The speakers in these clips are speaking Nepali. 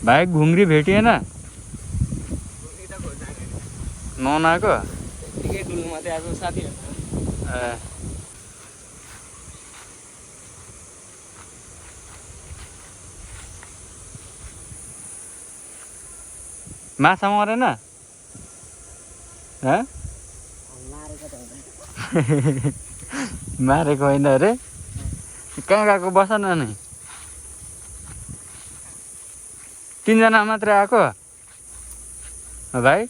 भाइ घुङ्री भेटिएन नआएको माछा मरेन मारेको होइन अरे कहाँ गएको बस न नि 3 जना मात्रै आएको भाइ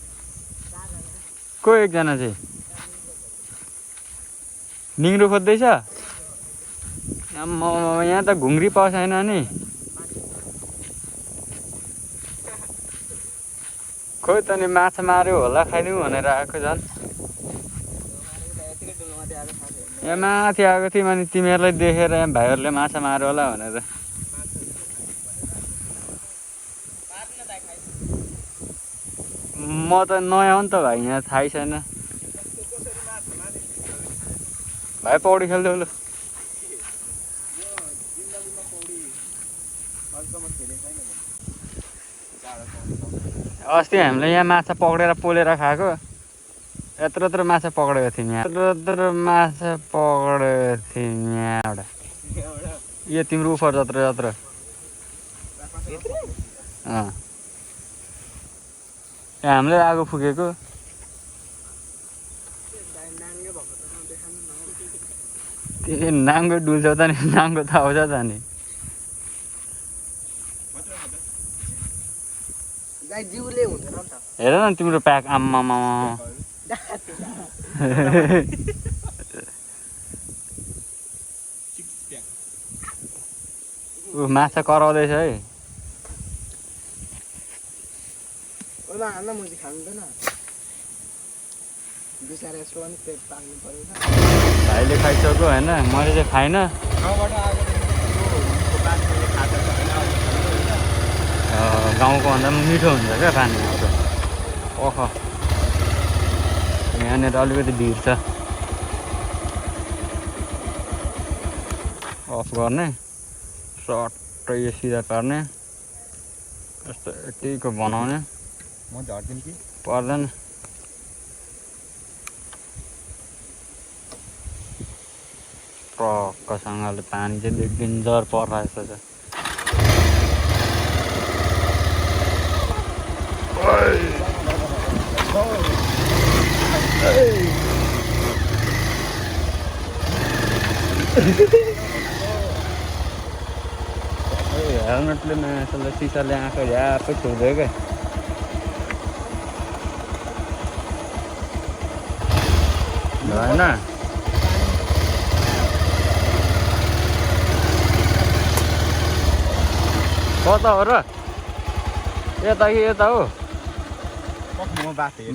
को एकजना चाहिँ निङ्ग्रो खोज्दैछ यहाँ त घुङ्री पाउँछ छैन नि खोइ त नि माछा मार्यो होला खाइदिउँ भनेर आएको झन् यहाँ माथि आएको थिएँ अनि तिमीहरूलाई देखेर यहाँ भाइहरूले माछा मार्यो होला भनेर म त नयाँ हो नि त भाइ यहाँ थाहै छैन भाइ पौडी खेल्दै ल अस्ति हामीले यहाँ माछा पक्रेर पोलेर खाएको यत्रो माछा पक्रेको थियौँ यहाँ यत्रो माछा पक्रेको थियौँ यहाँबाट यो तिम्रो उफर जत्रो हामीले आगो फुकेको त्यो नाङ्गो डुल्छ त नि नाङ्गो त आउँछ त नि हेर न तिम्रो प्याक आम्मामा माछा कराउँदैछ है भाइले खाइसक्यो होइन मैले चाहिँ खाइनँ गाउँको भन्दा पनि मिठो हुन्छ क्या पानी ओह यहाँनिर अलिकति भिड छ अफ गर्ने सट्टै यो सिधा पार्ने यस्तो यतिको बनाउने पर्दैन टक्कसँगले पानी चाहिँ डेन्जर पर्ला जस्तो छ हेलमेटले मान्छेलाई सिसाले आँखा झ्यापै छुँदै क्या होइन कता हो र यता कि यता हो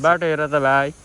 बाटो हेर त भाइ